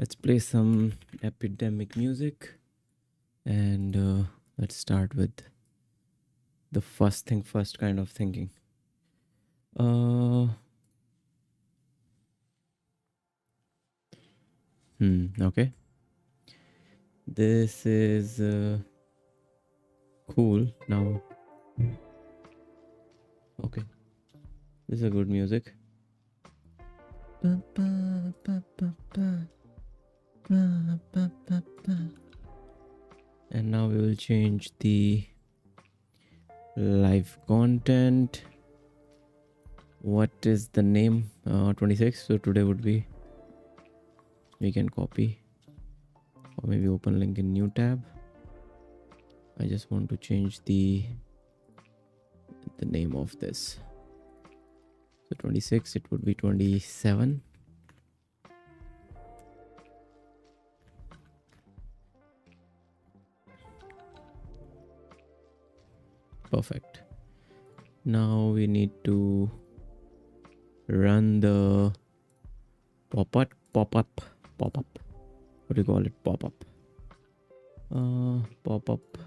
Let's play some epidemic music and let's start with the first thing first kind of thinking. Uh, okay. This is cool now. Okay. This is a good music. And now we will change the live content. What is the name? 26. So today would be, we can copy or maybe open link in new tab. I just want to change the name of this. So 26, it would be 27. Perfect. Now we need to run the pop-up. What do you call it? Pop-up. Pop-up.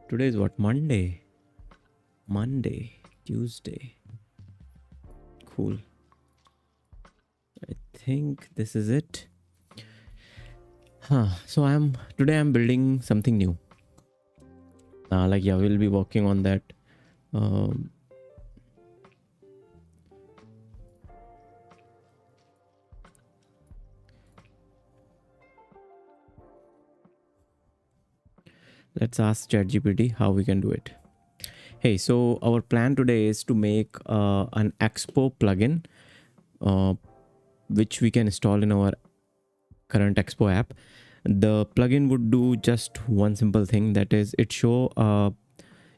Today is what? Monday, Tuesday. Cool. I think this is it. So today I'm building something new. We'll be working on that. Let's ask ChatGPT how we can do it. Hey, so our plan today is to make an Expo plugin, which we can install in our current Expo app. The plugin would do just one simple thing, that is it show a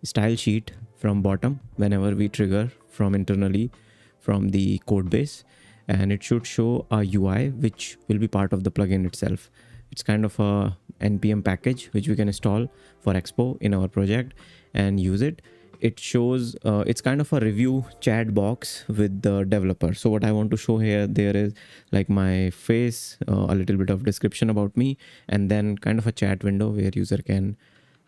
style sheet from bottom whenever we trigger from internally from the code base, and it should show a UI which will be part of the plugin itself. It's kind of a npm package which we can install for Expo in our project and use it. It shows it's kind of a review chat box with the developer. So what I want to show here, there is like my face, a little bit of description about me, and then kind of a chat window where user can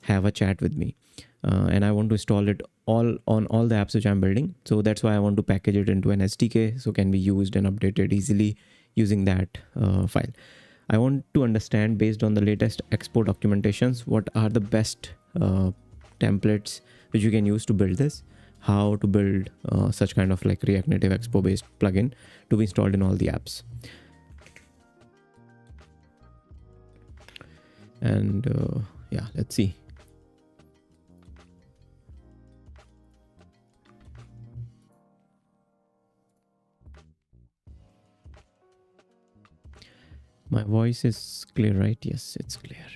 have a chat with me. And I want to install it all on all the apps which I'm building. So that's why I want to package it into an SDK so can be used and updated easily using that file. I want to understand, based on the latest Expo documentations, what are the best templates which you can use to build this, how to build such kind of like React Native Expo based plugin to be installed in all the apps. And yeah, let's see. My voice is clear, right? Yes, it's clear.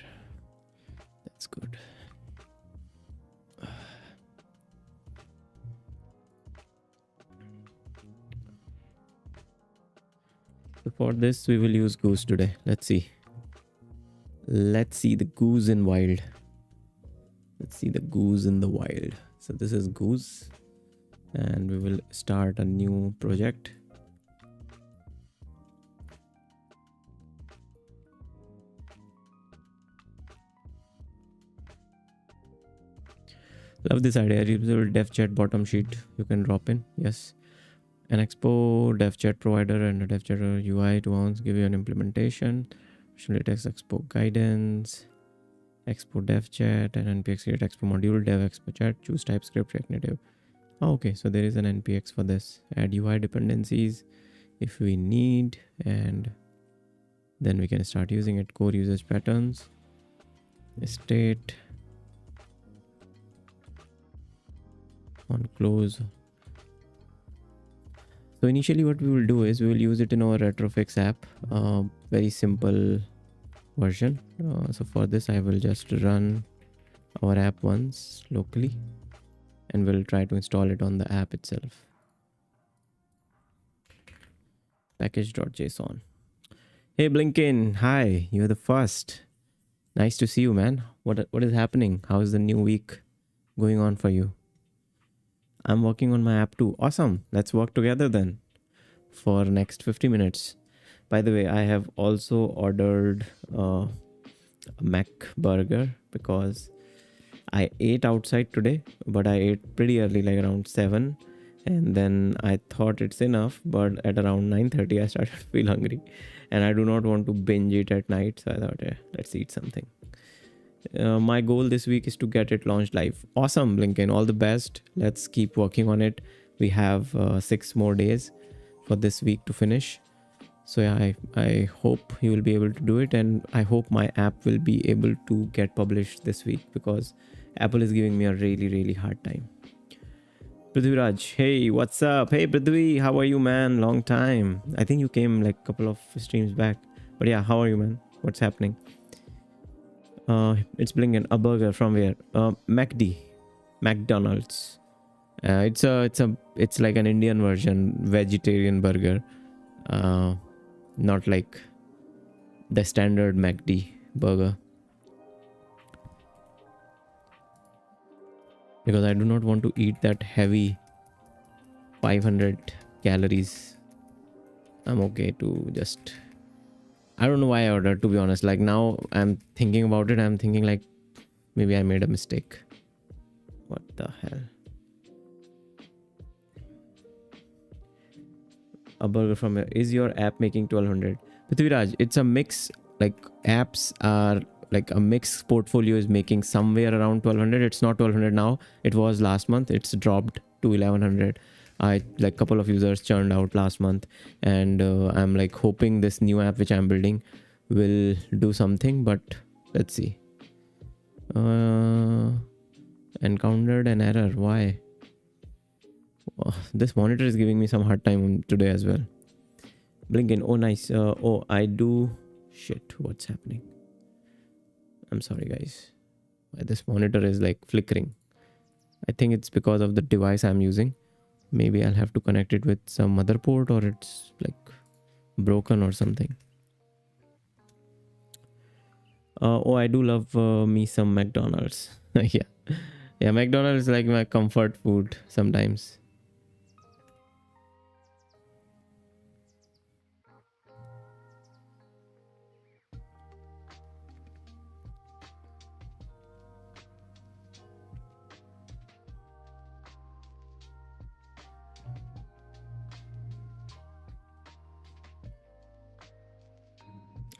That's good. So for this, we will use Goose today. Let's see. Let's see the Goose in wild. Let's see the Goose in the wild. So this is Goose, and we will start a new project. Love this idea. Reusable dev chat bottom sheet you can drop in. Yes. An Expo dev chat provider and a dev chat UI to once give you an implementation. Latex Expo guidance. Expo dev chat and npx create Expo module dev Expo chat. Choose TypeScript React Native. Oh, okay, so there is an npx for this. Add UI dependencies if we need, and then we can start using it. Core usage patterns. State. On close. So initially what we will do is we will use it in our retrofix app, very simple version. So for this I will just run our app once locally and we'll try to install it on the app itself. Package.json. Hey Blinken, hi, you're the first. Nice to see you, man. What is happening? How is the new week going on for you? I'm working on my app too. Awesome. Let's work together then for next 50 minutes. By the way, I have also ordered a Mac burger because I ate outside today, but I ate pretty early, like around 7. And then I thought it's enough, but at around 9:30 I started to feel hungry. And I do not want to binge it at night, so I thought, yeah, let's eat something. My goal this week is to get it launched live. Awesome, Blinken. All the best. Let's keep working on it. We have 6 more days for this week to finish. So yeah, I hope you will be able to do it, and I hope my app will be able to get published this week because Apple is giving me a really hard time. Prithviraj, hey, what's up? Hey Prithvi, how are you, man? Long time. I think you came like a couple of streams back. But yeah, how are you, man? What's happening? It's Blinken. A burger from where? MacD, McDonald's. It's like an Indian version, vegetarian burger. Not like the standard MacD burger. Because I do not want to eat that heavy 500 calories. I'm okay to just... I don't know why I ordered, to be honest. Like now I'm thinking about it. I'm thinking like maybe I made a mistake. What the hell? A burger from here. Is your app making 1200? Prithviraj, it's a mix. Like apps are like a mix portfolio is making somewhere around 1200. It's not 1200 now. It was last month. It's dropped to 1100. I like couple of users churned out last month, and I'm like hoping this new app which I'm building will do something, but let's see. Encountered an error. Why? Oh, this monitor is giving me some hard time today as well. Blinken. Oh nice. Oh, I do. Shit, what's happening? I'm sorry guys. This monitor is like flickering. I think it's because of the device I'm using. Maybe I'll have to connect it with some motherboard, or it's like broken or something. Oh, I do love me some McDonald's. Yeah, McDonald's is like my comfort food sometimes.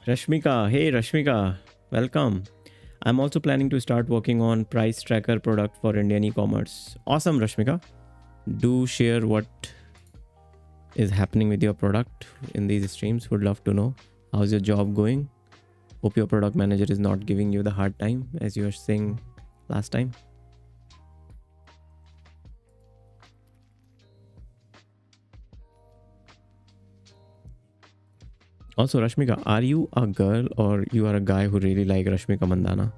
Rashmika, hey Rashmika, welcome. I'm also planning to start working on price tracker product for Indian e-commerce. Awesome, Rashmika. Do share what is happening with your product in these streams. Would love to know. How's your job going? Hope your product manager is not giving you the hard time as you were saying last time. Also, Rashmika, are you a girl or you are a guy who really like Rashmika Mandana?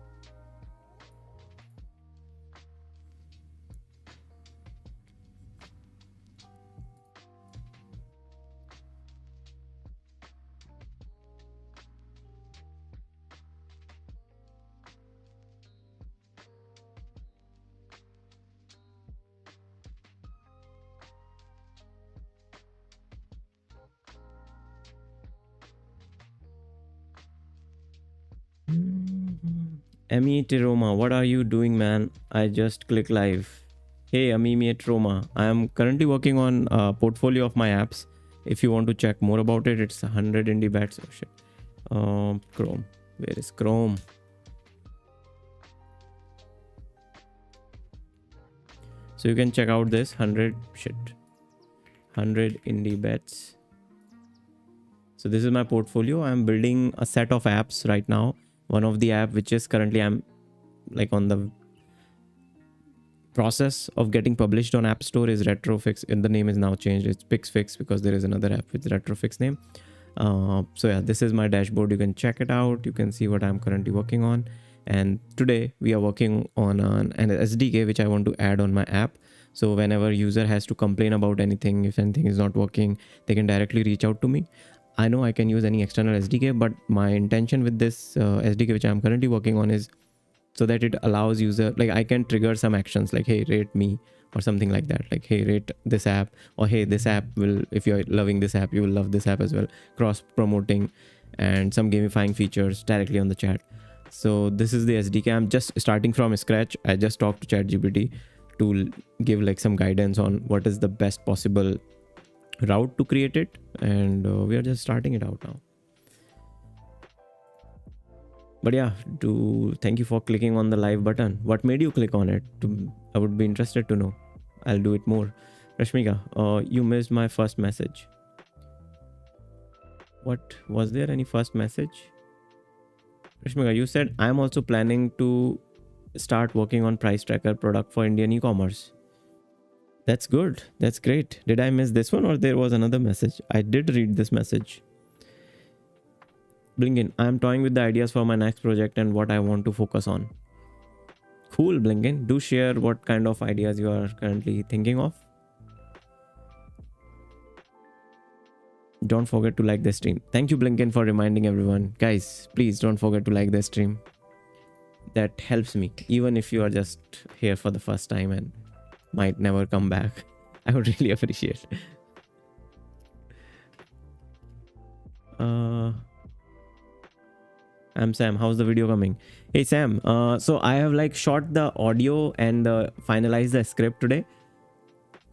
Amit Roma, what are you doing, man? I just click live. Hey, Amit Roma. I am currently working on a portfolio of my apps. If you want to check more about it, it's 100 indie bets. Oh shit. Chrome. Where is Chrome? So you can check out this 100 indie bets. So this is my portfolio. I'm building a set of apps right now. One of the app which is currently I'm like on the process of getting published on App Store is Retrofix, and the name is now changed. It's PixFix because there is another app with Retrofix name. So yeah, this is my dashboard. You can check it out. You can see what I'm currently working on. And today we are working on an SDK which I want to add on my app. So whenever user has to complain about anything, if anything is not working, they can directly reach out to me. I know I can use any external SDK, but my intention with this SDK which I'm currently working on is so that it allows user, like I can trigger some actions like, hey, rate me or something like that. Like, hey, rate this app, or hey, this app will, if you're loving this app, you will love this app as well. Cross promoting, and some gamifying features directly on the chat. So this is the SDK. I'm just starting from scratch. I just talked to ChatGPT to give like some guidance on what is the best possible route to create it, and we are just starting it out now. But yeah, thank you for clicking on the live button. What made you click on it? I would be interested to know. I'll do it more. Rashmika, you missed my first message. What was there any first message? Rashmika, you said I'm also planning to start working on price tracker product for Indian e-commerce. That's good. That's great. Did I miss this one, or there was another message? I did read this message. Blinkin, I'm toying with the ideas for my next project and what I want to focus on. Cool, Blinkin. Do share what kind of ideas you are currently thinking of. Don't forget to like the stream. Thank you, Blinkin, for reminding everyone. Guys, please don't forget to like the stream. That helps me, even if you are just here for the first time and might never come back. I would really appreciate. I'm Sam. How's the video coming? Hey Sam, so I have like shot the audio and finalized the script today.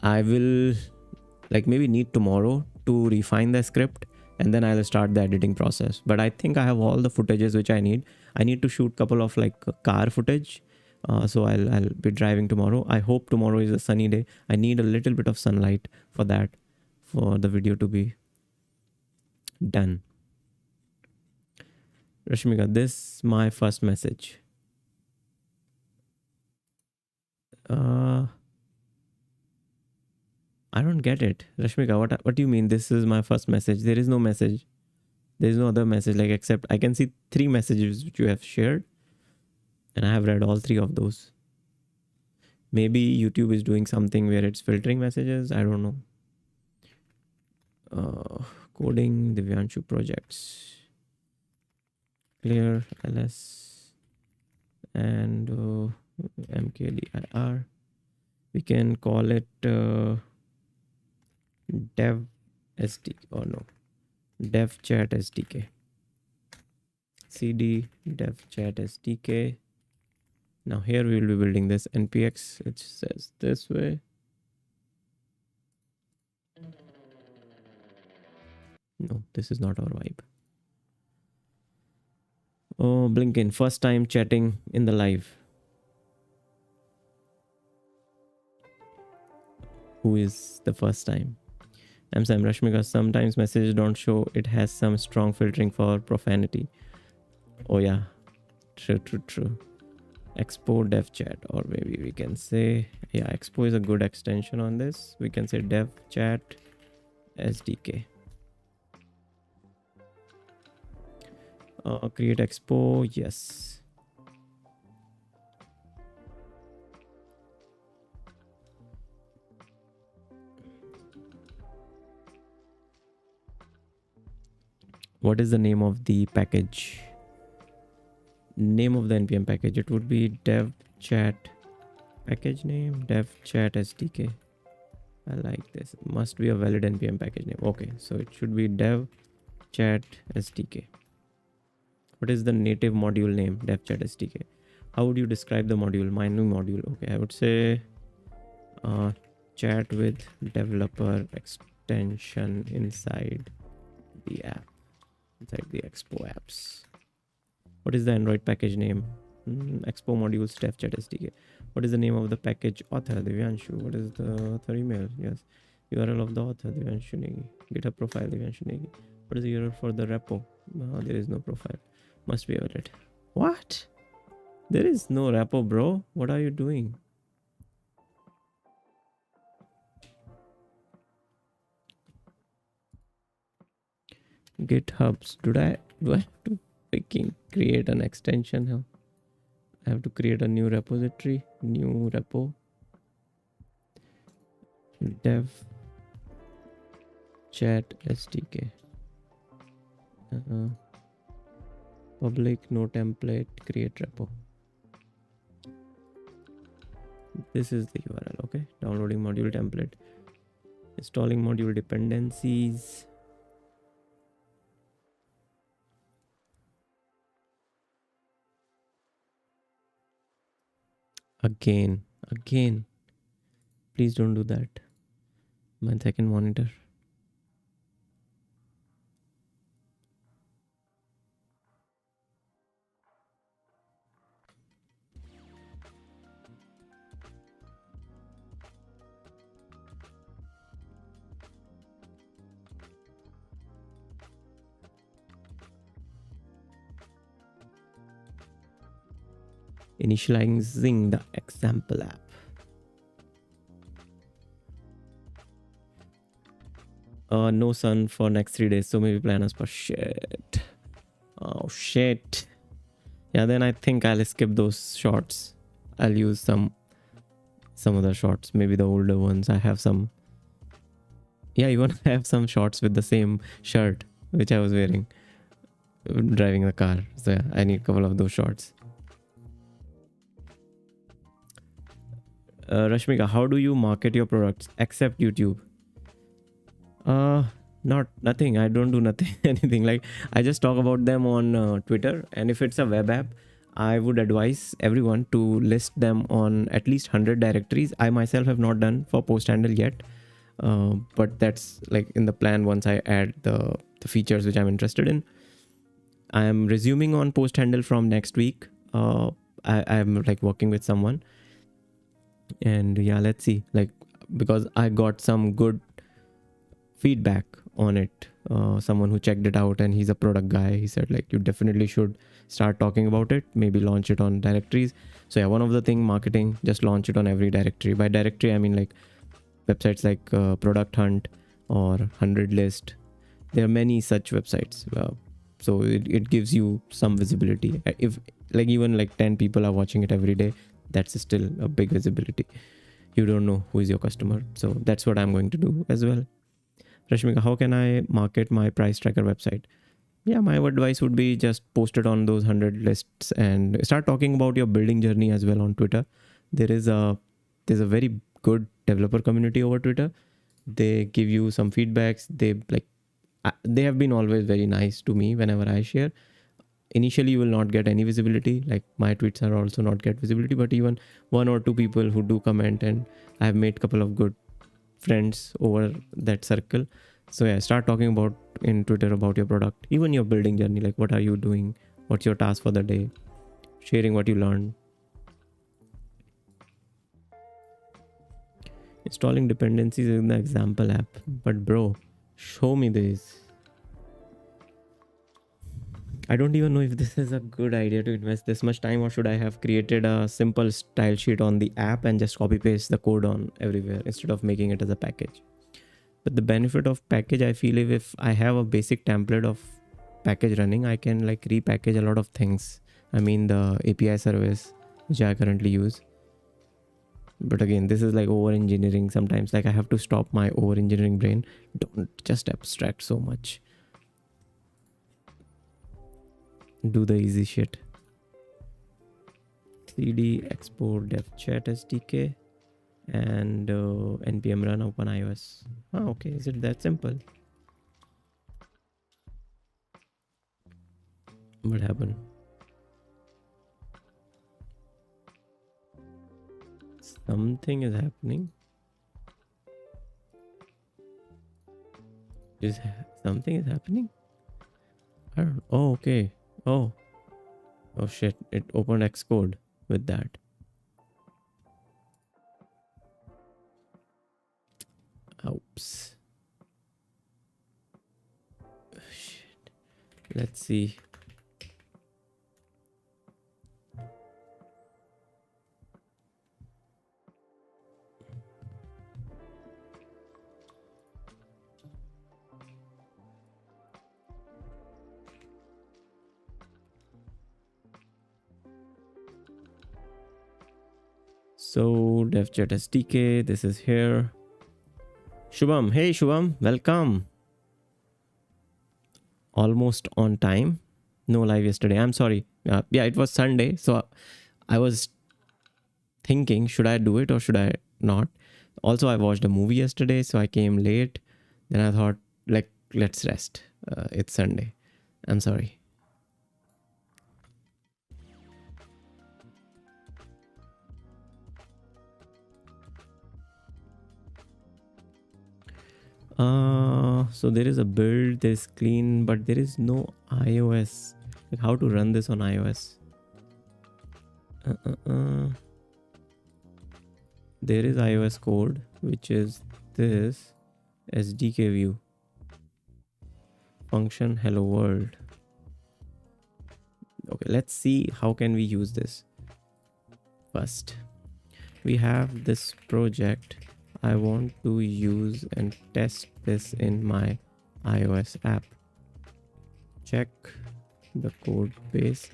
I will like maybe need tomorrow to refine the script, and then I'll start the editing process. But I think I have all the footages which I need. I need to shoot couple of like car footage. So I'll be driving tomorrow. I hope tomorrow is a sunny day. I need a little bit of sunlight for that, for the video to be done. Rashmika, this is my first message. I don't get it. Rashmika, what do you mean this is my first message? There is no message. There is no other message, like, except I can see 3 messages which you have shared, and I have read all 3 of those. Maybe YouTube is doing something where it's filtering messages. I don't know. Coding, Divyanshu projects. Clear, LS, and MKDIR. We can call it dev SDK, or no, dev chat SDK. CD dev chat SDK. Now here we will be building this npx. It says this way. No, this is not our vibe. Oh, Blinkin, first time chatting in the live. Who is the first time? I'm Sam. Rashmika, sometimes messages don't show. It has some strong filtering for profanity. Oh yeah, true. Expo dev chat, or maybe we can say, yeah, Expo is a good extension on this. We can say dev chat SDK. Create Expo, yes. What is the name of the package? Name of the npm package, it would be dev chat package name, dev chat SDK. I like this. Must be a valid npm package name. Okay, so it should be dev chat SDK. What is the native module name? Dev chat SDK. How would you describe the module? My new module. Okay, I would say chat with developer extension inside the app, inside the Expo apps. What is the Android package name? Expo modules dev chat SDK. What is the name of the package author? Divyanshu. What is the author email? Yes. URL of the author, Divyanshu Negi. GitHub profile, Divyanshu Negi. What is the URL for the repo? No, there is no profile. Must be valid. What? There is no repo, bro. What are you doing? GitHubs. Do I have to freaking create an extension here? I have to create a new repository, new repo, dev chat SDK. Public, no template, create repo. This is the URL. Okay, downloading module template, installing module dependencies. Again, please don't do that. My second monitor. Initializing the example app. No sun for next 3 days, so maybe plan us for shit. Oh shit. Yeah, then I think I'll skip those shots. I'll use some other shots, maybe the older ones. I have some. Yeah, even I have some shots with the same shirt which I was wearing driving the car. So yeah, I need a couple of those shots. Rashmika, how do you market your products except YouTube? Not nothing. I don't do nothing anything. Like I just talk about them on Twitter, and if it's a web app, I would advise everyone to list them on at least 100 directories. I myself have not done for post handle yet, but that's like in the plan once I add the features which I'm interested in. I am resuming on post handle from next week. I'm like working with someone, and yeah, let's see. Like because I got some good feedback on it. Someone who checked it out and he's a product guy, he said like you definitely should start talking about it, maybe launch it on directories. So yeah, one of the thing marketing, just launch it on every directory. By directory I mean like websites like product hunt or 100 list. There are many such websites, so it gives you some visibility. If like even like 10 people are watching it every day, that's still a big visibility. You don't know who is your customer, so that's what I'm going to do as well. Rashmika, how can I market my price tracker website? Yeah, my advice would be just post it on those 100 lists and start talking about your building journey as well on Twitter. There's a very good developer community over Twitter. They give you some feedbacks. They have been always very nice to me whenever I share. Initially, you will not get any visibility. Like my tweets are also not get visibility, but even one or two people who do comment, and I have made a couple of good friends over that circle. So yeah, start talking about in Twitter about your product, even your building journey, like what are you doing, what's your task for the day, sharing what you learned. Installing dependencies in the example app. But bro, show me this. I don't even know if this is a good idea to invest this much time, or should I have created a simple style sheet on the app and just copy paste the code on everywhere instead of making it as a package. But the benefit of package, I feel, if I have a basic template of package running, I can like repackage a lot of things. I mean the API service which I currently use. But again, this is like over engineering sometimes. Like I have to stop my over engineering brain. Don't just abstract so much. Do the easy shit. cd export dev chat SDK and npm run open iOS. Okay, is it that simple? What happened? Something is happening. Something is happening? I don't know. Oh, okay. Oh shit, it opened Xcode with that. Oops. Shit. Let's see. So DevChat SDK, this is here. Shubham, hey Shubham, welcome. Almost on time. No live yesterday. I'm sorry. Yeah, it was Sunday, so I was thinking, should I do it or should I not? Also, I watched a movie yesterday, so I came late. Then I thought, like, let's rest. It's Sunday. I'm sorry. So there is a build, there's clean, but there is no iOS. Like, how to run this on iOS? There is iOS code, which is this SDK view function hello world. Okay, let's see how can we use this. First, we have this project. I want to use and test this in my iOS app. Check the code base.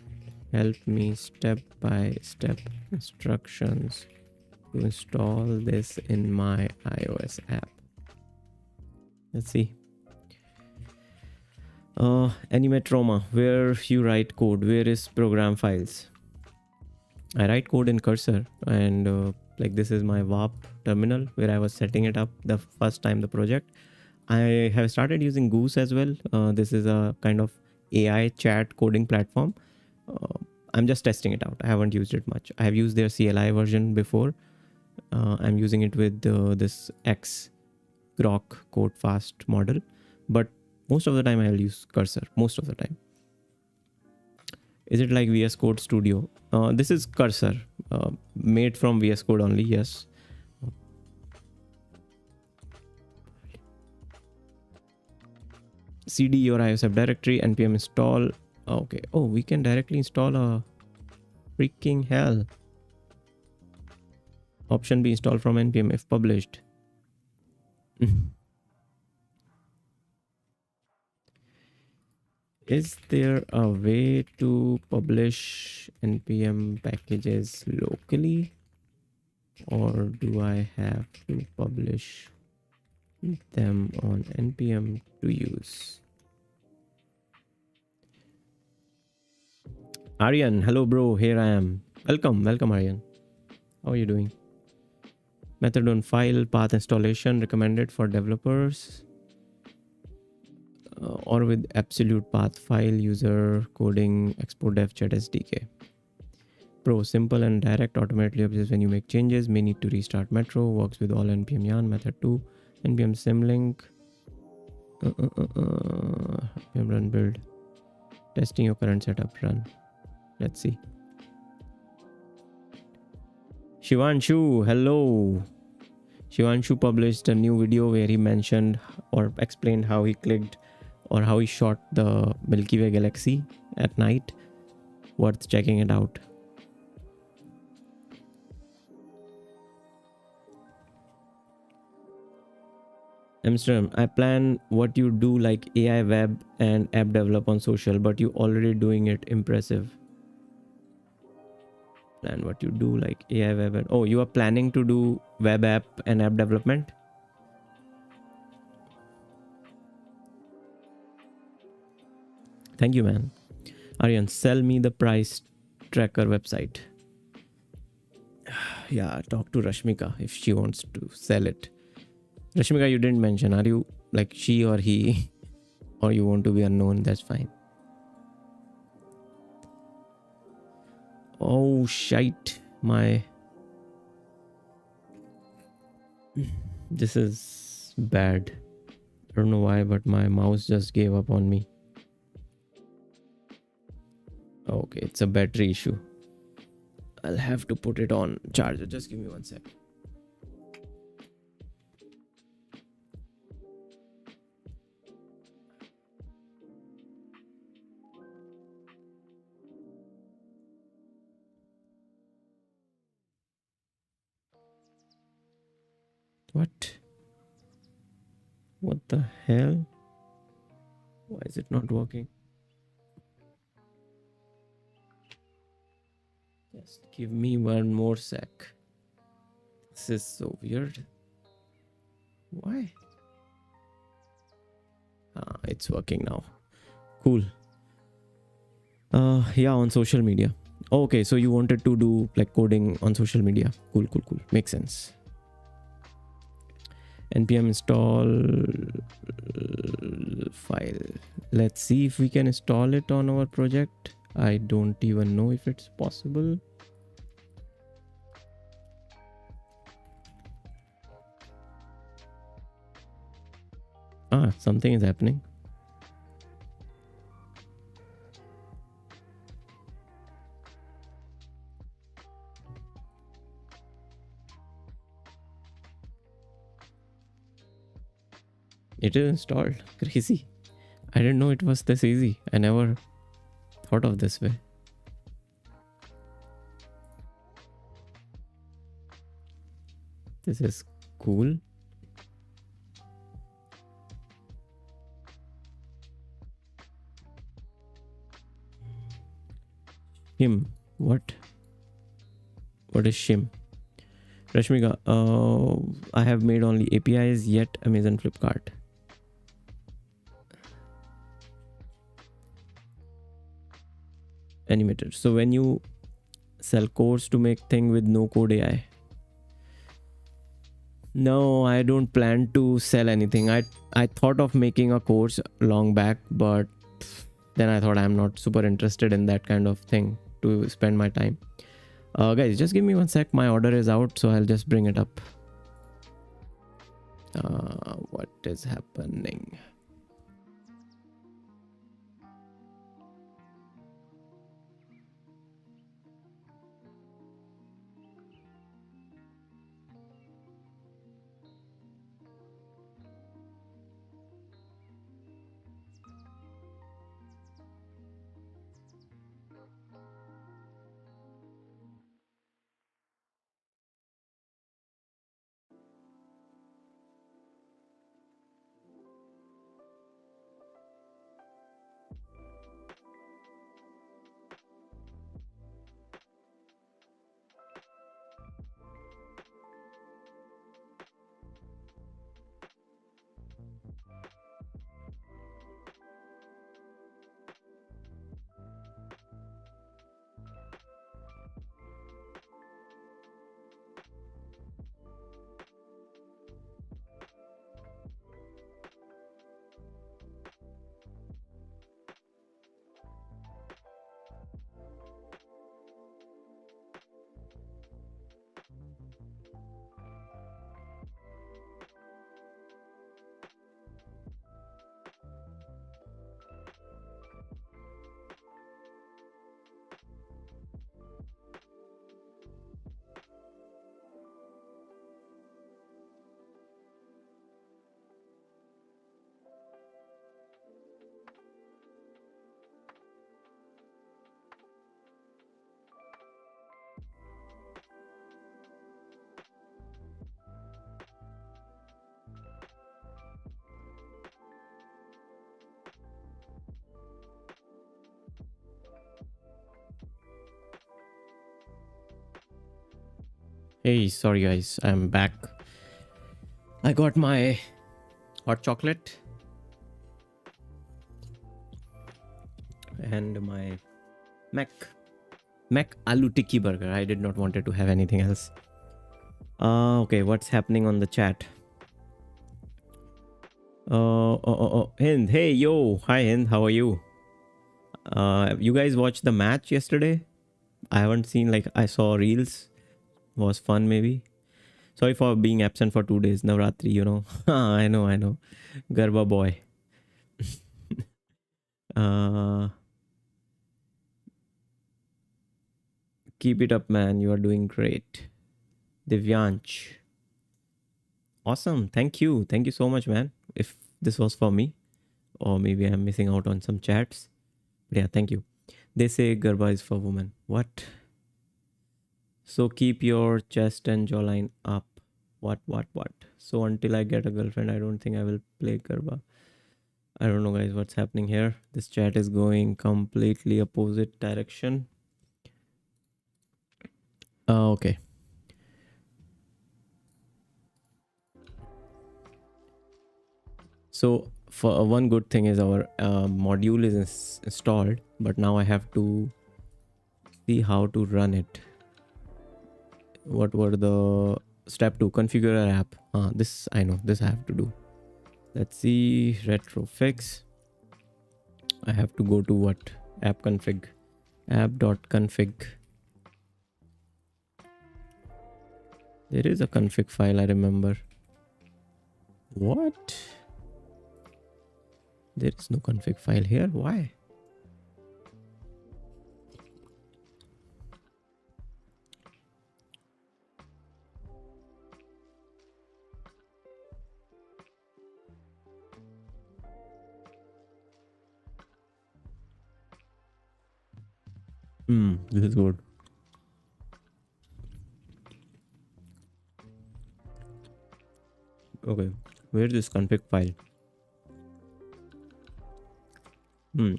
Help me step by step instructions to install this in my iOS app. Let's see. Animatroma, where you write code, where is program files? I write code in Cursor, and like this is my WAP terminal where I was setting it up the first time the project. I have started using Goose as well. This is a kind of AI chat coding platform. I'm just testing it out. I haven't used it much. I have used their CLI version before. I'm using it with this X Grok code fast model, but most of the time I'll use Cursor. Most of the time. Is it like VS Code Studio? This is Cursor, made from VS Code only. Yes. CD your iOS app directory, npm install. Okay. Oh, we can directly install a freaking hell. Option B, install from npm if published. Is there a way to publish npm packages locally, or do I have to publish them on npm to use? Aryan, hello bro, here I am. Welcome Aryan. How are you doing? Method on file path installation recommended for developers. Or with absolute path file user coding export dev chat SDK. Pro, simple and direct, automatically updates when you make changes. May need to restart Metro. Works with all npm yarn. Method 2 npm symlink. npm run build. Testing your current setup. Run. Let's see. Shivanshu, hello. Shivanshu published a new video where he mentioned or explained how he clicked or how he shot the Milky Way galaxy at night. Worth checking it out. Amsterdam, I plan what you do like AI web and app develop on social, but you already doing it. Impressive. Plan what you do like AI web and oh, you are planning to do web app and app development? Thank you, man. Aryan, sell me the price tracker website. Yeah, talk to Rashmika if she wants to sell it. Rashmika, you didn't mention. Are you like she or he? Or you want to be unknown? That's fine. Oh, shite. This is bad. I don't know why, but my mouse just gave up on me. Okay, it's a battery issue. I'll have to put it on charger. Just give me 1 sec. What? What the hell? Why is it not working? Just give me 1 more sec. This is so weird. Why? It's working now. Cool. Yeah, on social media. Okay, so you wanted to do like coding on social media. Cool, cool, cool. Makes sense. Npm install file. Let's see if we can install it on our project. I don't even know if it's possible. Something is happening. It is installed. Crazy. I didn't know it was this easy. I never thought of this way. This is cool. Shim. What? What is Shim? Rashmika, I have made only APIs yet Amazon Flipkart. Animator. So when you sell course to make thing with no code AI. No, I don't plan to sell anything. I thought of making a course long back, but then I thought I'm not super interested in that kind of thing to spend my time. Guys, just give me one sec. My order is out, so I'll just bring it up. What is happening? Hey, sorry guys, I'm back. I got my hot chocolate and my Mac aloo tikki burger. I did not wanted to have anything else. Okay, what's happening on the chat? Hind, hey yo, hi Hind, how are you? You guys watched the match yesterday? I haven't seen, like, I saw reels. Was fun maybe. Sorry for being absent for 2 days. Navratri, you know. I know. Garba boy. Keep it up, man. You are doing great. Divyanch. Awesome. Thank you. Thank you so much, man. If this was for me, or maybe I'm missing out on some chats. But yeah, thank you. They say Garba is for women. What? So keep your chest and jawline up. What? So until I get a girlfriend, I don't think I will play Garba. I don't know, guys, what's happening here. This chat is going completely opposite direction. Okay. So for one good thing is our module is installed, but now I have to see how to run it. What were the step 2? Configure our app. This I know, this I have to do. Let's see, retrofix. I have to go to what? App config. App.config. There is a config file, I remember. What? There is no config file here. Why? This is good. Okay, where is this config file?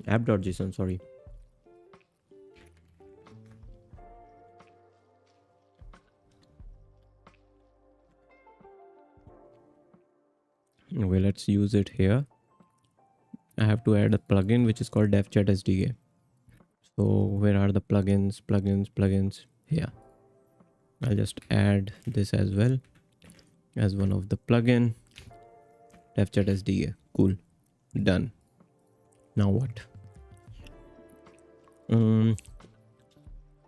App.json, sorry. Okay, let's use it here. I have to add a plugin which is called DevChat SDK. So where are the plugins? Here. I'll just add this as well as one of the plugin. DevChat SDK. Cool. Done. Now what?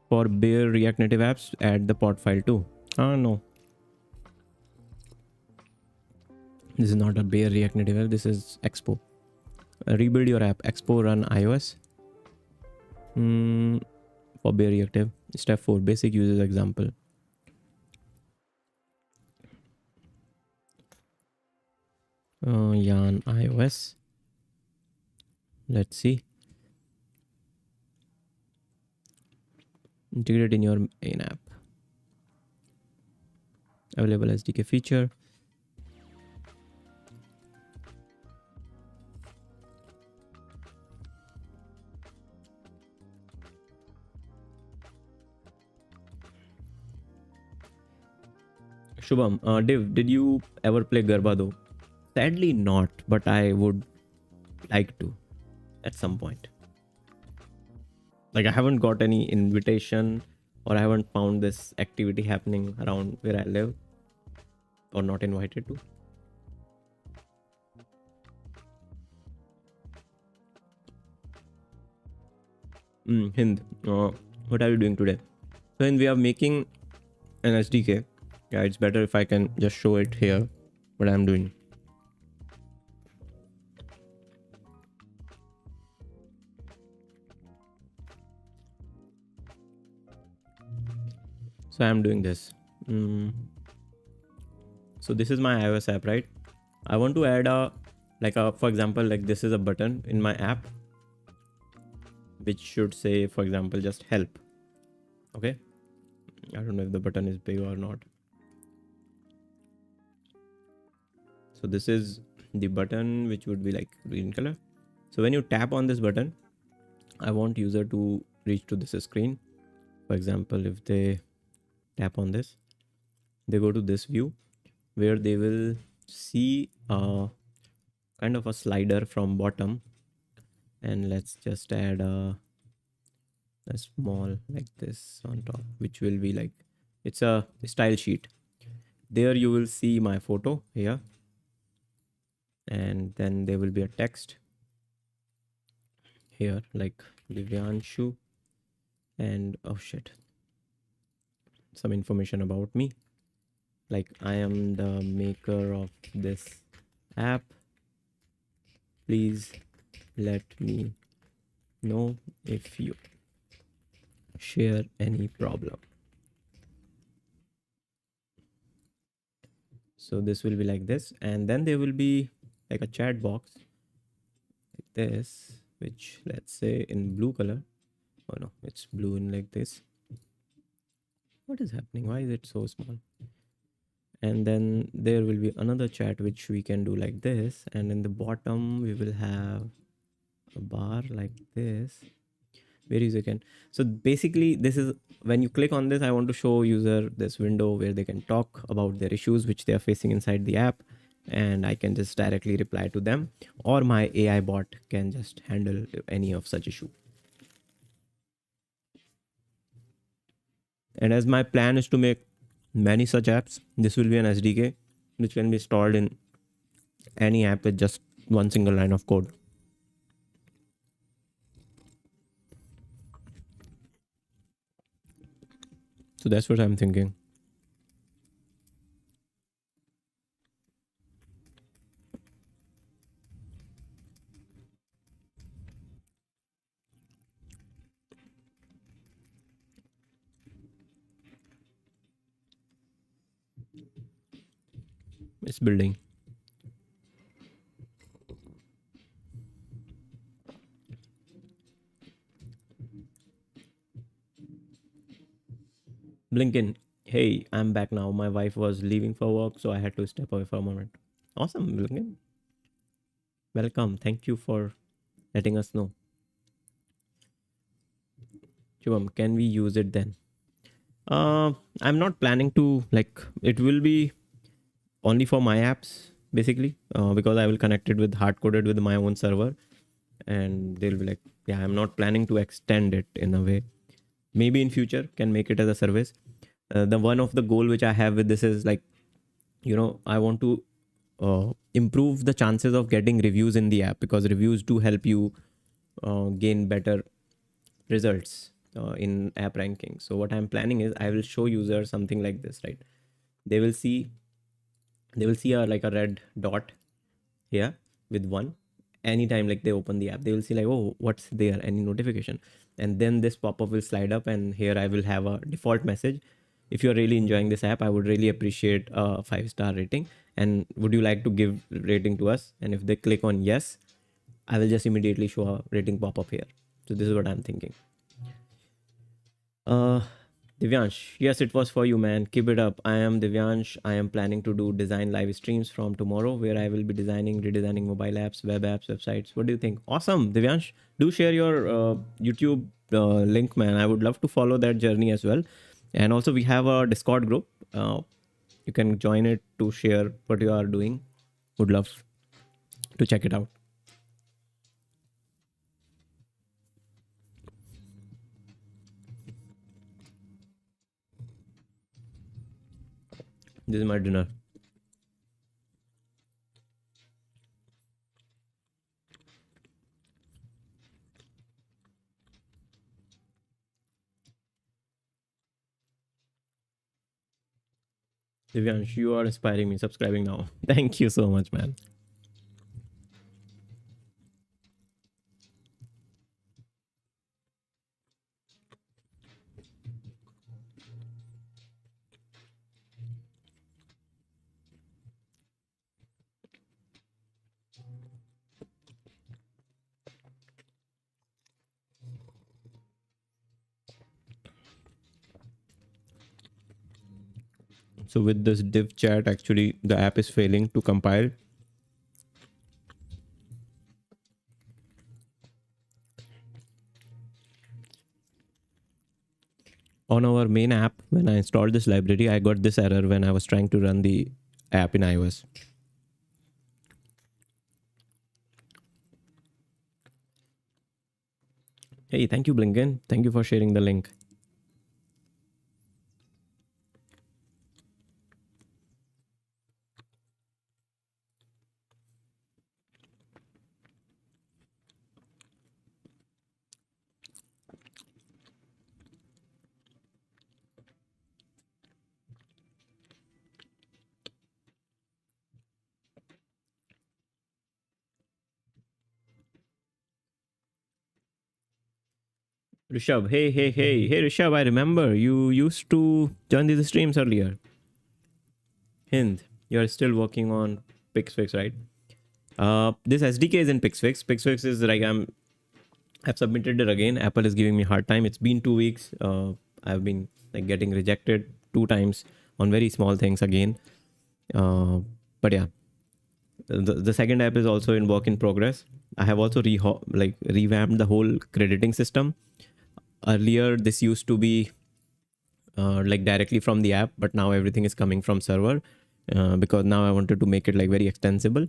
For bare React Native apps, add the pod file too. No. This is not a bare React Native app. This is Expo. Rebuild your app. Expo run iOS. For bare Reactive. Step 4. Basic user example. Yarn iOS. Let's see. Integrate in your main app. Available SDK feature. Shubham, Div, did you ever play Garba though? Sadly not, but I would like to at some point. Like I haven't got any invitation or I haven't found this activity happening around where I live or not invited to. Hind, what are you doing today? So Hind, we are making an SDK. Yeah, it's better if I can just show it here what I'm doing. So I'm doing this. So this is my iOS app, right? I want to add for example, like this is a button in my app which should say, for example, just help. Okay. I don't know if the button is big or not. So this is the button which would be like green color. So when you tap on this button, I want user to reach to this screen. For example, if they tap on this, they go to this view where they will see a kind of a slider from bottom, and let's just add a small like this on top, which will be like, it's a style sheet. There you will see my photo here, and then there will be a text here like Divyanshu, and oh shit, some information about me, like I am the maker of this app, please let me know if you share any problem. So this will be like this, and then there will be like a chat box like this, which let's say in blue color. Oh no, it's blue in like this. What is happening? Why is it so small? And then there will be another chat which we can do like this, and in the bottom we will have a bar like this. Where is again? So basically this is when you click on this, I want to show user this window where they can talk about their issues which they are facing inside the app, and I can just directly reply to them, or my AI bot can just handle any of such issue. And as my plan is to make many such apps, this will be an SDK which can be installed in any app with just one single line of code. So that's what I'm thinking. It's building. Blinken, hey, I'm back now. My wife was leaving for work, so I had to step away for a moment. Awesome, Blinken. Welcome. Thank you for letting us know. Shivam, can we use it then? I'm not planning to, like, it will be only for my apps basically, because I will connect it with hard coded with my own server, and they'll be like, yeah, I'm not planning to extend it in a way. Maybe in future can make it as a service. The one of the goal which I have with this is like, I want to improve the chances of getting reviews in the app, because reviews do help you gain better results in app ranking. So what I'm planning is I will show users something like this, right? They will see a like a red dot here with one. Anytime like they open the app, they will see like, oh, what's there, any notification, and then this pop-up will slide up, and here I will have a default message. If you're really enjoying this app, I would really appreciate a 5-star rating, and would you like to give rating to us? And if they click on yes, I will just immediately show a rating pop-up here. So this is what I'm thinking. Divyansh, yes, it was for you, man. Keep it up. I am Divyansh. I am planning to do design live streams from tomorrow, where I will be redesigning mobile apps, web apps, websites. What do you think? Awesome, Divyansh. Do share your YouTube link, man. I would love to follow that journey as well. And also, we have a Discord group. You can join it to share what you are doing. Would love to check it out. This is my dinner. Divyansh, you are inspiring me. Subscribing now. Thank you so much, man. So with this div chat, actually the app is failing to compile. On our main app, when I installed this library, I got this error when I was trying to run the app in iOS. Hey, thank you, Blinken. Thank you for sharing the link. Rishabh, hey, Rishabh, I remember you used to join these streams earlier. Hind, you're still working on Pixfix, right? This SDK is in Pixfix. Pixfix is like I've submitted it again. Apple is giving me a hard time. It's been 2 weeks. I've been like getting rejected 2 times on very small things again. But yeah, the second app is also in work in progress. I have also revamped the whole crediting system. Earlier, this used to be like directly from the app, but now everything is coming from server, because now I wanted to make it like very extensible.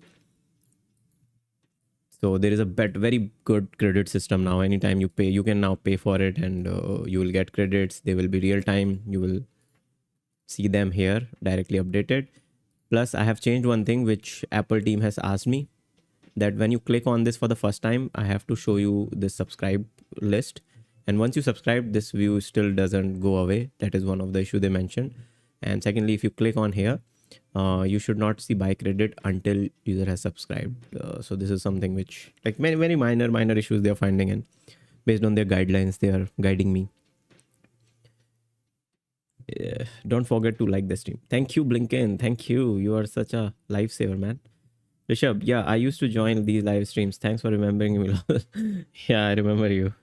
So there is a very good credit system now. Anytime you pay, you can now pay for it, and you will get credits. They will be real time. You will see them here directly updated. Plus, I have changed one thing which Apple team has asked me, that when you click on this for the first time, I have to show you this subscribe list. And once you subscribe, this view still doesn't go away. That is one of the issue they mentioned. And secondly, if you click on here, you should not see buy credit until user has subscribed. So this is something which, like, very minor issues they are finding, and based on their guidelines, they are guiding me. Don't forget to like the stream. Thank you, Blinken. Thank you. You are such a lifesaver, man. Rishabh, yeah, I used to join these live streams. Thanks for remembering me. Yeah, I remember you.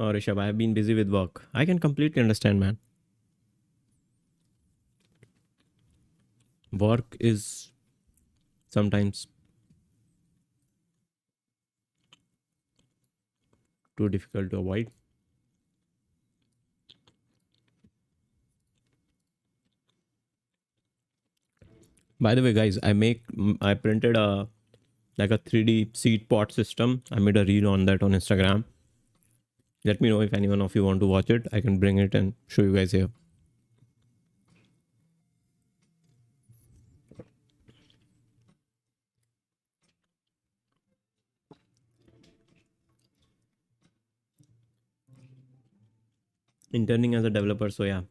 Oh, Rishabh, I have been busy with work. I can completely understand, man. Work is sometimes too difficult to avoid. By the way, guys, I printed a like a 3D seed pot system. I made a reel on that on Instagram. Let me know if anyone of you want to watch it. I can bring it and show you guys here. Interning as a developer, so yeah.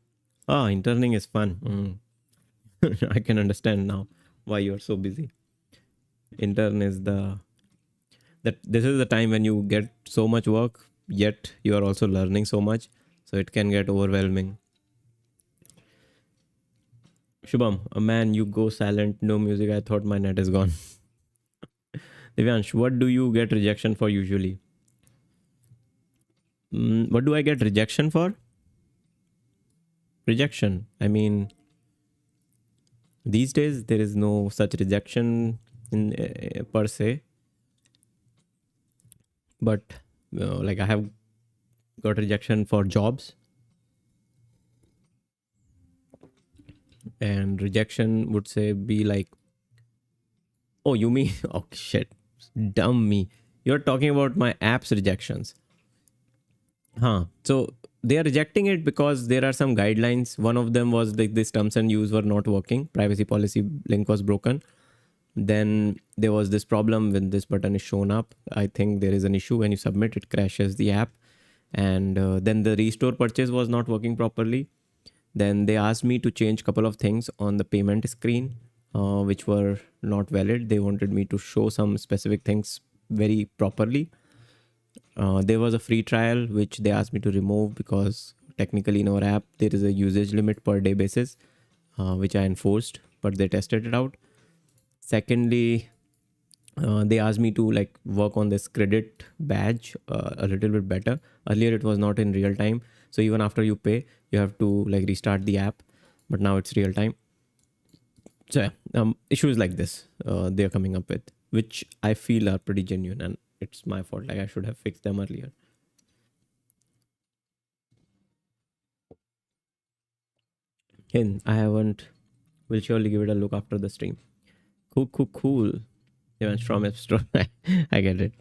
Ah, interning is fun. I can understand now why you're so busy. Intern is that this is the time when you get so much work, yet you are also learning so much, so it can get overwhelming. Shubham, a man, you go silent, no music. I thought my net is gone. Divyansh, what do you get rejection for usually? What do I get rejection for? Rejection. I mean, these days there is no such rejection in per se, but like I have got rejection for jobs, and rejection would say be like, oh, you mean, oh shit, dumb me. You're talking about my app's rejections. Huh. So they are rejecting it because there are some guidelines. One of them was like this terms and use were not working. Privacy policy link was broken. Then there was this problem when this button is shown up. I think there is an issue when you submit, it crashes the app. And then the restore purchase was not working properly. Then they asked me to change couple of things on the payment screen, which were not valid. They wanted me to show some specific things very properly. There was a free trial which they asked me to remove because technically in our app there is a usage limit per day basis, which I enforced, but they tested it out. Secondly, they asked me to like work on this credit badge a little bit better. Earlier it was not in real time, so even after you pay you have to like restart the app, but now it's real time. So yeah, issues like this they are coming up with, which I feel are pretty genuine, and it's my fault. Like I should have fixed them earlier. I haven't. Will surely give it a look after the stream. Cool. Even from App Store. I get it.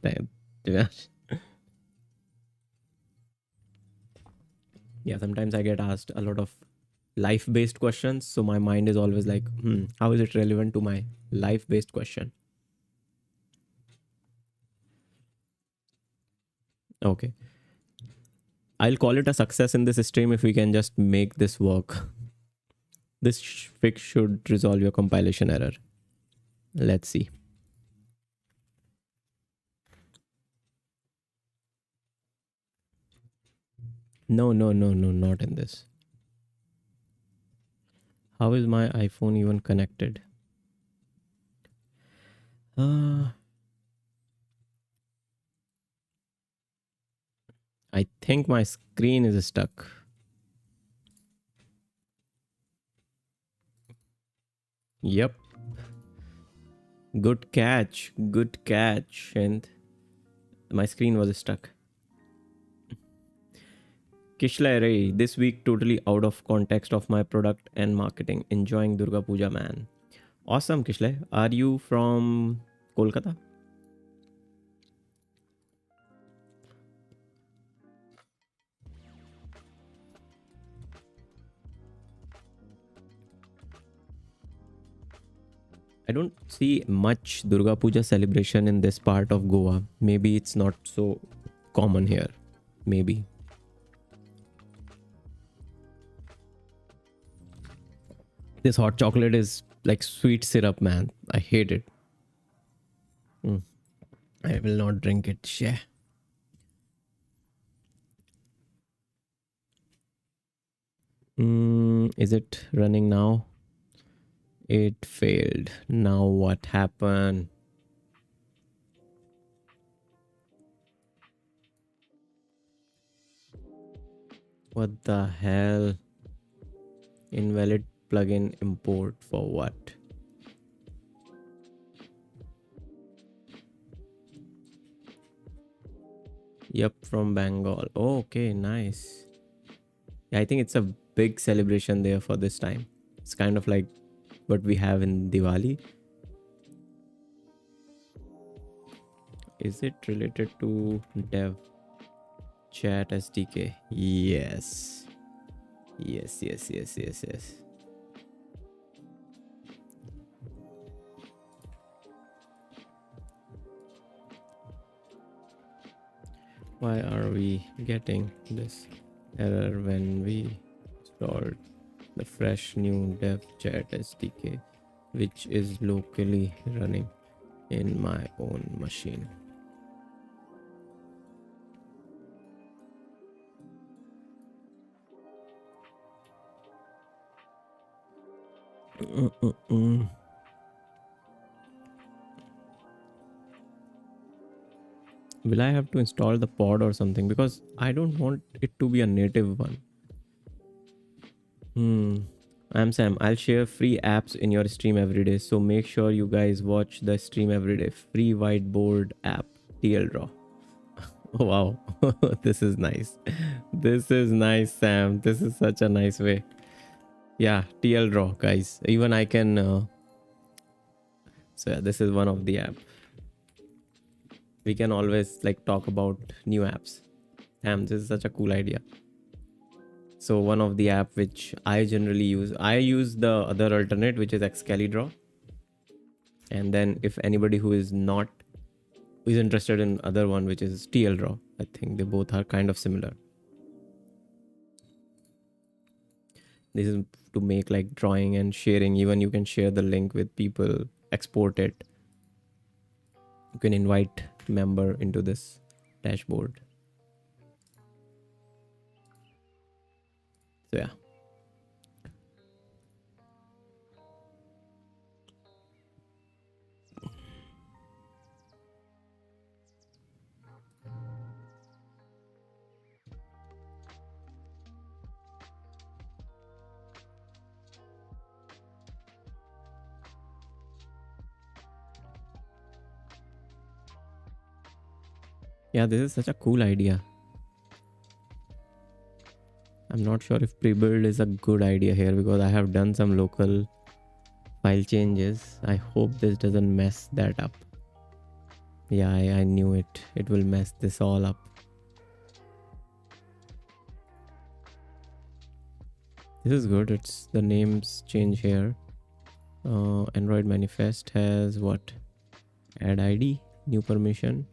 Yeah, sometimes I get asked a lot of life-based questions, so my mind is always like, how is it relevant to my life-based question? Okay. I'll call it a success in this stream if we can just make this work. This fix should resolve your compilation error. Let's see. No, no, no, no, not in this. How is my iPhone even connected? Uh, I think my screen is stuck. Yep. Good catch. Good catch. And my screen was stuck. Kishlay Ray, this week totally out of context of my product and marketing. Enjoying Durga Puja, man. Awesome, Kishlay. Are you from Kolkata? I don't see much Durga Puja celebration in this part of Goa. Maybe it's not so common here. Maybe. This hot chocolate is like sweet syrup, man. I hate it. Mm, I will not drink it. Yeah. Is it running now? It failed. Now what happened? What the hell? Invalid plugin import for what? Yep, from Bengal. Oh, okay, nice. Yeah, I think it's a big celebration there for this time. It's kind of like what we have in Diwali. Is it related to dev chat SDK? Yes. Yes, yes, yes, yes, yes. Why are we getting this error when we installed the fresh new dev chat SDK, which is locally running in my own machine? Will I have to install the pod or something? Because I don't want it to be a native one. I'm Sam. I'll share free apps in your stream every day. So make sure you guys watch the stream every day. Free whiteboard app, TL Draw. Oh, wow. This is nice. This is nice, Sam. This is such a nice way. Yeah, TL Draw, guys. Even I can. So yeah, this is one of the app. We can always like talk about new apps. Sam, this is such a cool idea. So one of the app which I generally use, I use the other alternate, which is Excalidraw. And then if anybody who is not who is interested in other one, which is TL Draw, I think they both are kind of similar. This is to make like drawing and sharing. Even you can share the link with people, export it. You can invite member into this dashboard. So yeah. Yeah, this is such a cool idea. I'm not sure if pre-build is a good idea here because I have done some local file changes. I hope this doesn't mess that up. Yeah, I knew it. It will mess this all up. This is good. It's the names change here. Android manifest has what? Add ID, new permission,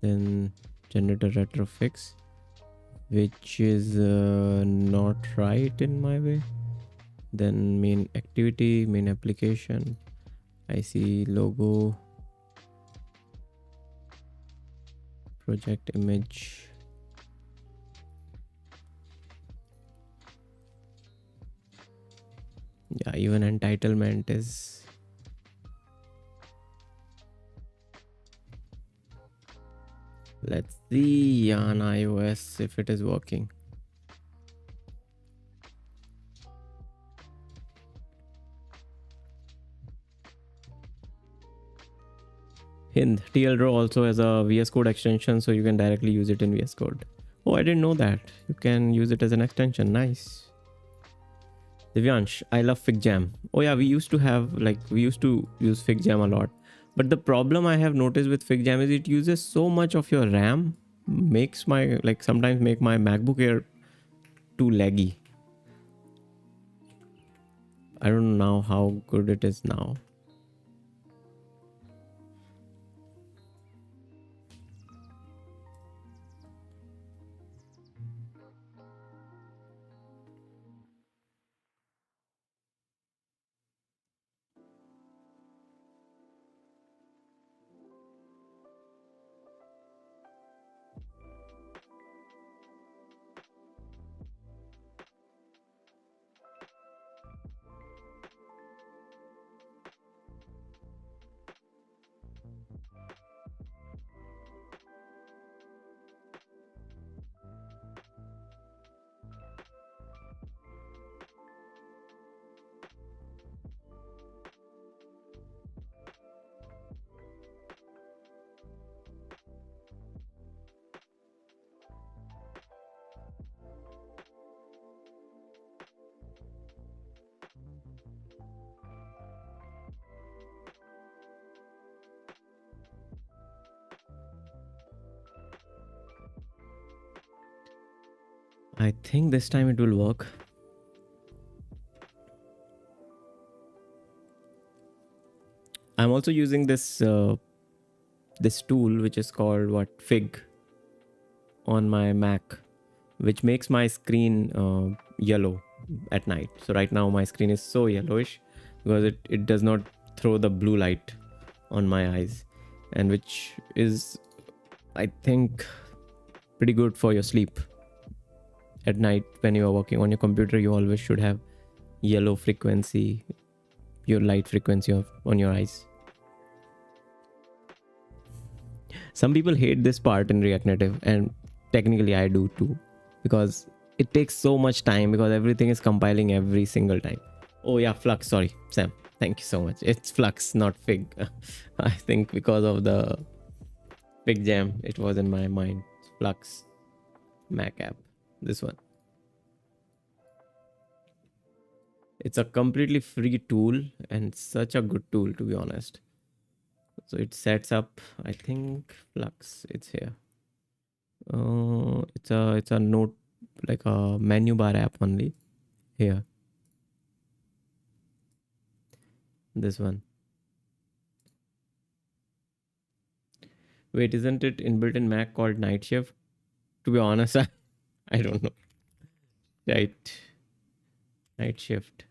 then generator retrofix, which is not right in my way. Then main activity, main application. I see logo, project image. Yeah, even entitlement is. Let's see on iOS if it is working. Hind TLDraw also has a VS Code extension, so you can directly use it in VS Code. Oh, I didn't know that. You can use it as an extension. Nice. Divyansh, I love FigJam. Oh yeah, we used to use FigJam a lot. But the problem I have noticed with FigJam is it uses so much of your RAM, makes my sometimes make my MacBook Air too laggy. I don't know how good it is now. I think this time it will work. I'm also using this tool which is called Fig on my Mac, which makes my screen yellow at night. So right now my screen is so yellowish because it does not throw the blue light on my eyes, and which is, I think, pretty good for your sleep. At night when you are working on your computer, you always should have yellow frequency, your light frequency on your eyes. Some people hate this part in React Native, and technically I do too, because it takes so much time because everything is compiling every single time. Oh yeah, Flux, sorry Sam, thank you so much. It's Flux, not Fig. I think because of the Fig Jam it was in my mind. Flux Mac app, this one. It's a completely free tool and such a good tool, to be honest. So it sets up, I think, Flux, it's here. It's a note, like a menu bar app only. Here, this one. Wait, isn't it inbuilt in Mac called Night Shift? To be honest, I don't know. Right, Night Shift.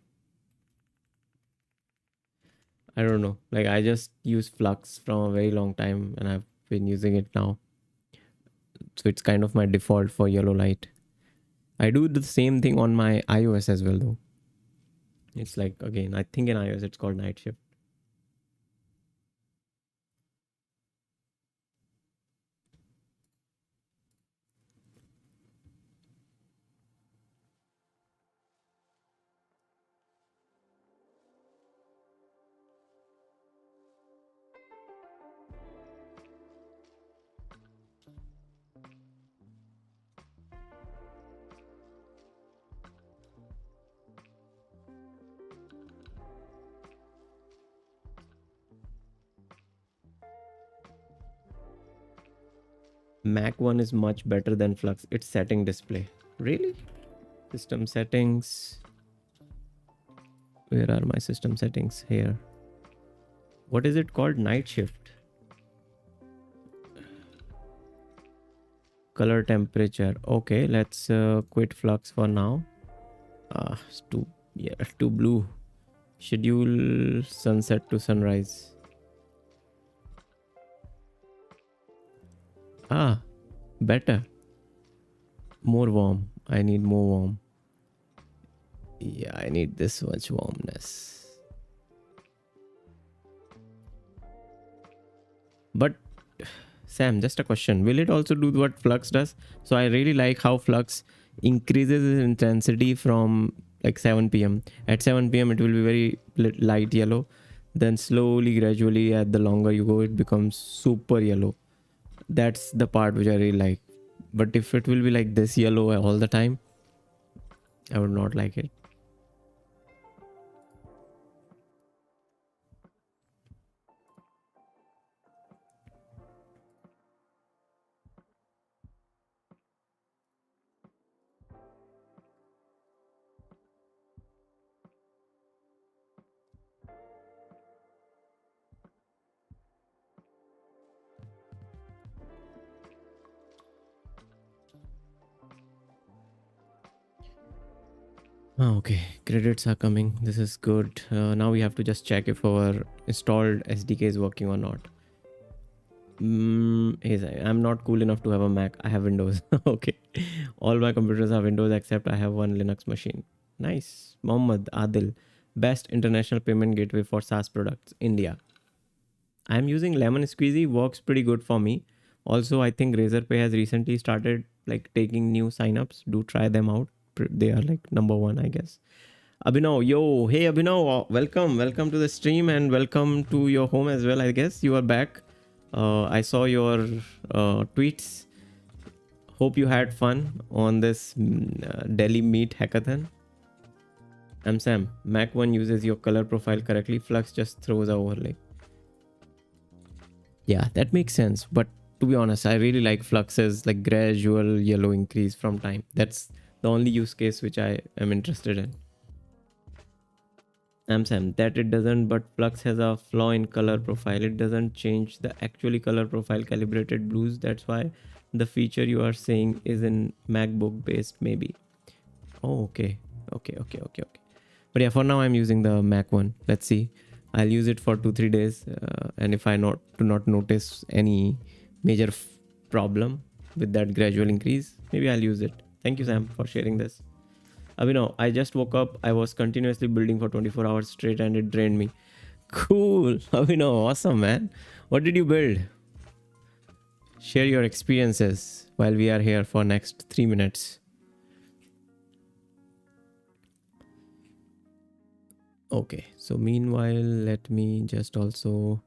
I don't know. Like, I just use Flux from a very long time and I've been using it now. So it's kind of my default for yellow light. I do the same thing on my iOS as well, though. It's like, again, I think in iOS it's called Night Shift. Mac one is much better than Flux. It's setting display. Really? System settings. Where are my system settings? Here. What is it called? Night Shift. Color temperature. Okay, let's quit Flux for now. It's too blue. Schedule sunset to sunrise. Better. More warm. I need more warm. Yeah, I need this much warmness. But Sam, just a question. Will it also do what Flux does? So I really like how Flux increases its intensity from like 7 p.m. At 7 p.m. it will be very light yellow. Then slowly, gradually, at the longer you go, it becomes super yellow. That's the part which I really like. But if it will be like this yellow all the time, I would not like it. Okay, credits are coming. This is good. Now we have to just check if our installed SDK is working or not. I'm not cool enough to have a Mac. I have Windows. Okay. All my computers are Windows except I have one Linux machine. Nice. Mohammad Adil. Best international payment gateway for SaaS products. India. I'm using Lemon Squeezy. Works pretty good for me. Also, I think Razorpay has recently started like taking new signups. Do try them out. They are like number one, I guess. Abhinav, yo, hey Abhinav, welcome to the stream and welcome to your home as well. I guess you are back. I saw your tweets. Hope you had fun on this Delhi Meet hackathon. I'm Sam. Mac One uses your color profile correctly. Flux just throws a overlay. Yeah, that makes sense. But to be honest, I really like Flux's like gradual yellow increase from time. That's the only use case which I am interested in. Sam, that it doesn't, but Flux has a flaw in color profile. It doesn't change the actually color profile calibrated blues. That's why the feature you are saying is in MacBook based, maybe. Oh, okay. Okay. But yeah, for now I'm using the Mac one. Let's see. I'll use it for 2-3 days. And if I do not notice any major problem with that gradual increase, maybe I'll use it. Thank you, Sam, for sharing this. Abhinav, I just woke up. I was continuously building for 24 hours straight and it drained me. Cool. Abhinav, awesome, man. What did you build? Share your experiences while we are here for next 3 minutes. Okay, so meanwhile, let me just also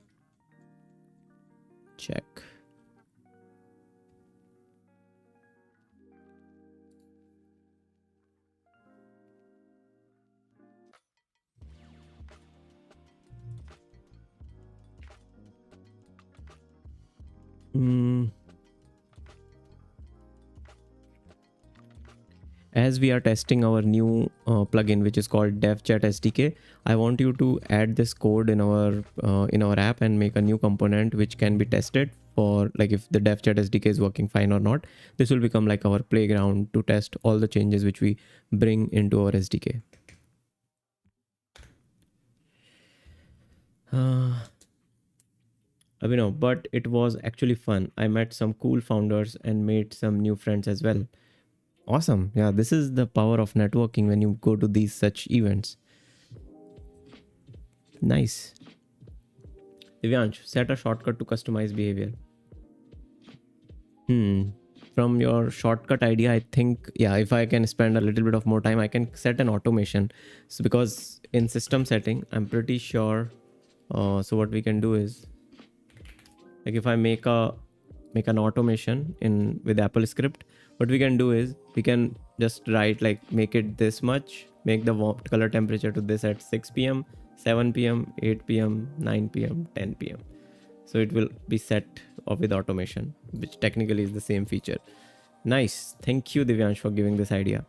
check. As we are testing our new plugin, which is called DevChat SDK, I want you to add this code in our app and make a new component which can be tested for like if the DevChat SDK is working fine or not. This will become like our playground to test all the changes which we bring into our SDK. Abhinav, but it was actually fun. I met some cool founders and made some new friends as well. Awesome. Yeah, this is the power of networking when you go to these such events. Nice. Divyansh, set a shortcut to customize behavior. From your shortcut idea, I think, yeah, if I can spend a little bit of more time, I can set an automation. So because in system setting, I'm pretty sure. So what we can do is like if I make an automation in with Apple script, what we can do is we can just write like make it this much, make the color temperature to this at 6 p.m, 7 p.m, 8 p.m, 9 p.m, 10 p.m. So it will be set off with automation, which technically is the same feature. Nice. Thank you, Divyansh, for giving this idea.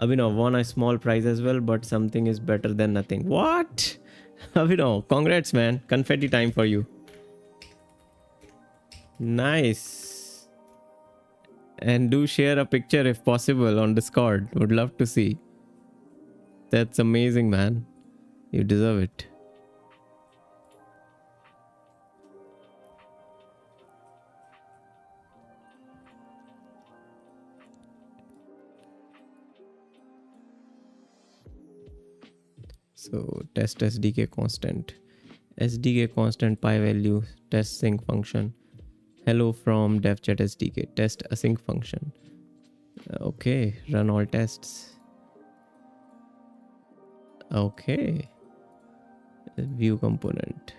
Abhinav won a small prize as well, but something is better than nothing. What? Abhinav, congrats, man. Confetti time for you. Nice. And do share a picture if possible on Discord. Would love to see. That's amazing, man. You deserve it. So test SDK constant, SDK constant pi value, test sync function, hello from devchat SDK, test async function. Okay, run all tests. Okay, view component,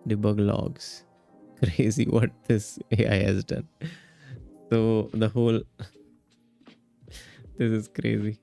debug logs. Crazy what this AI has done. So the whole this is crazy.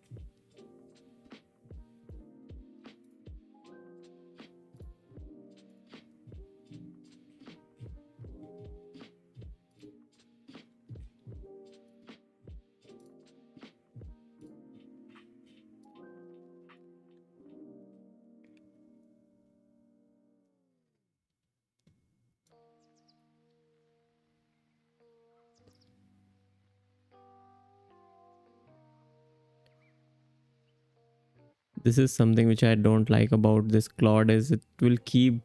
This is something which I don't like about this Claude is it will keep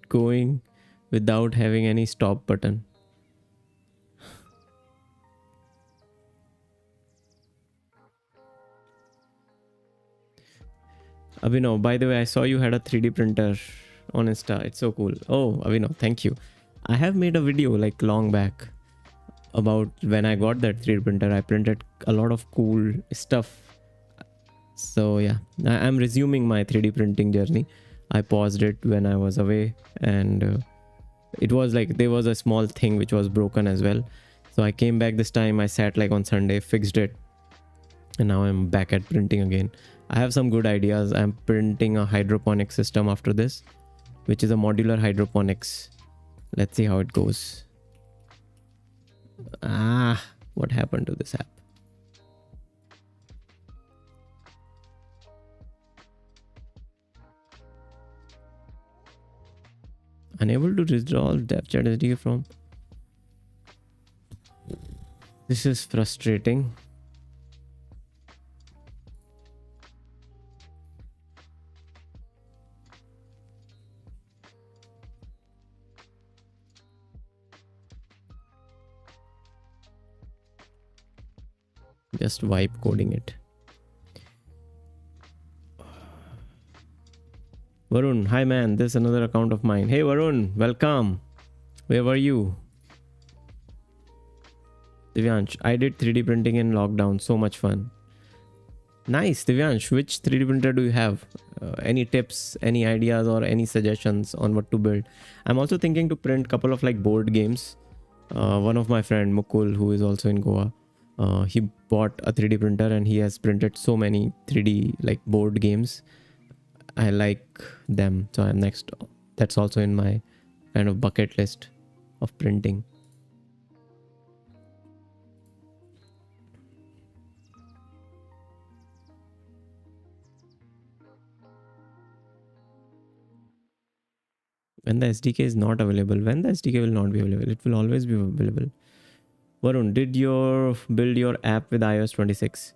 going without having any stop button. Abhinav, by the way, I saw you had a 3D printer on Insta. It's so cool. Oh, Abhinav, thank you. I have made a video like long back about when I got that 3D printer. I printed a lot of cool stuff. So yeah, I'm resuming my 3D printing journey. I paused it when I was away, and it was like there was a small thing which was broken as well. So I came back this time. I sat like on Sunday, fixed it, and now I'm back at printing again. I have some good ideas. I'm printing a hydroponic system after this, which is a modular hydroponics. Let's see how it goes. What happened to this app? Unable to resolve devchat SDK from. This is frustrating. Just wipe coding it. Varun, hi man, this is another account of mine. Hey Varun, welcome. Where were you? Divyansh, I did 3D printing in lockdown. So much fun. Nice, Divyansh. Which 3D printer do you have? Any tips, any ideas, or any suggestions on what to build? I'm also thinking to print a couple of like board games. One of my friend Mukul, who is also in Goa, he bought a 3D printer and he has printed so many 3D like board games. I like them, so I'm next. That's also in my kind of bucket list of printing. When the SDK is not available, when the SDK will not be available, it will always be available. Varun, did you build your app with iOS 26?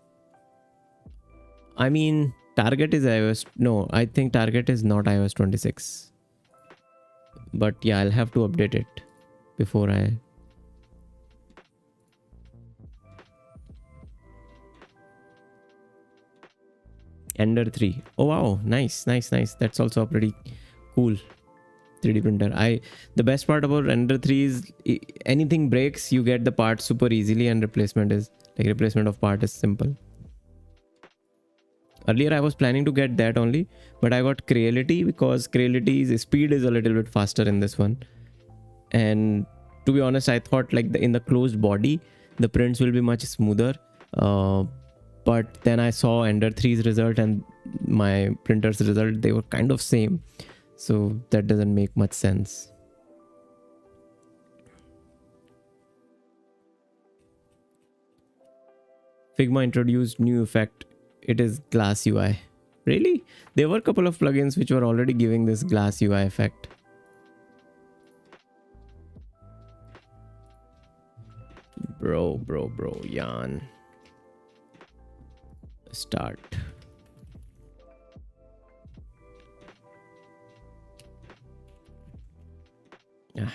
I mean, Target is iOS. No, I think Target is not iOS 26. But yeah, I'll have to update it before I... Ender 3. Oh wow, nice, nice, nice. That's also a pretty cool 3D printer. The best part about Ender 3 is anything breaks, you get the part super easily, and replacement of part is simple. Earlier I was planning to get that only, but I got Creality because Creality's speed is a little bit faster in this one. And to be honest, I thought like in the closed body, the prints will be much smoother. But then I saw Ender 3's result and my printer's result, they were kind of same. So that doesn't make much sense. Figma introduced new effect. It is glass UI. Really? There were a couple of plugins which were already giving this glass UI effect. Bro, Jan. Start. Yeah.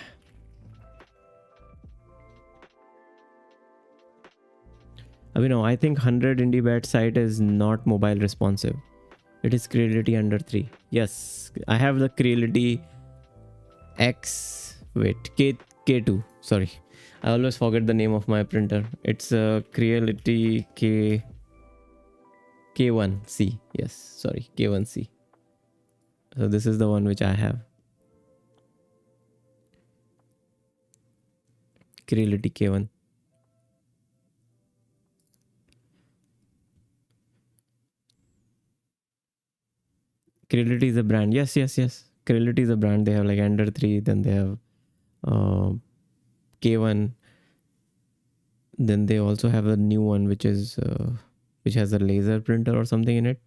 I mean, no, I think 100 indie bat site is not mobile responsive. It is Creality under 3. Yes, I have the Creality X. Wait, K2. Sorry, I always forget the name of my printer. It's a Creality K1C. Yes, sorry, K1C. So this is the one which I have. Creality K1. Creality is a brand. Yes, yes, yes. Creality is a brand. They have like Ender 3, then they have K1. Then they also have a new one which is which has a laser printer or something in it.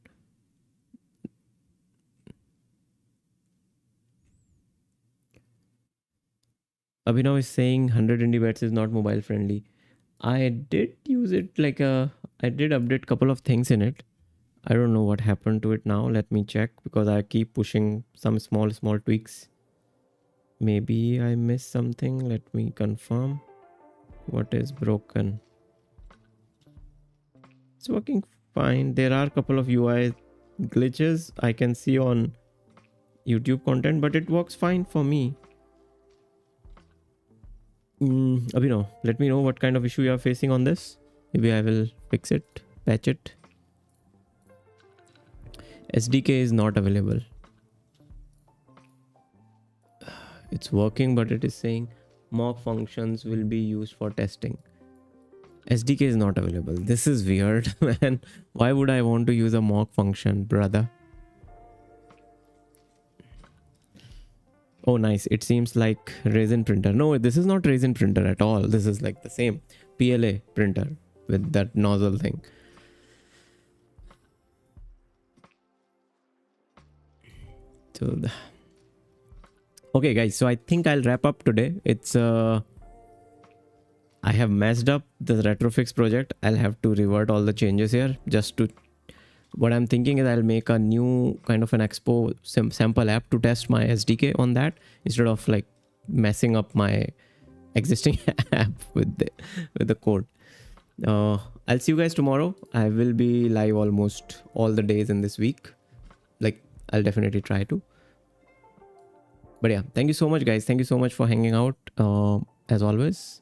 Abhinav is saying 100 indie is not mobile friendly. I did use it like I did update couple of things in it. I don't know what happened to it now. Let me check because I keep pushing some small tweaks. Maybe I missed something. Let me confirm. What is broken? It's working fine. There are a couple of UI glitches I can see on YouTube content, but it works fine for me. Abhinav, let me know what kind of issue you are facing on this. Maybe I will fix it, patch it. SDK is not available. It's working, but it is saying mock functions will be used for testing. SDK is not available. This is weird, man. Why would I want to use a mock function, brother? Oh, nice. It seems like resin printer. No, this is not resin printer at all. This is like the same PLA printer with that nozzle thing. So, okay, guys. So I think I'll wrap up today. It's I have messed up the retrofix project. I'll have to revert all the changes here just to. What I'm thinking is I'll make a new kind of an expo sample app to test my SDK on that instead of like messing up my existing app with the code. I'll see you guys tomorrow. I will be live almost all the days in this week. Like I'll definitely try to. But yeah, thank you so much, guys. Thank you so much for hanging out as always.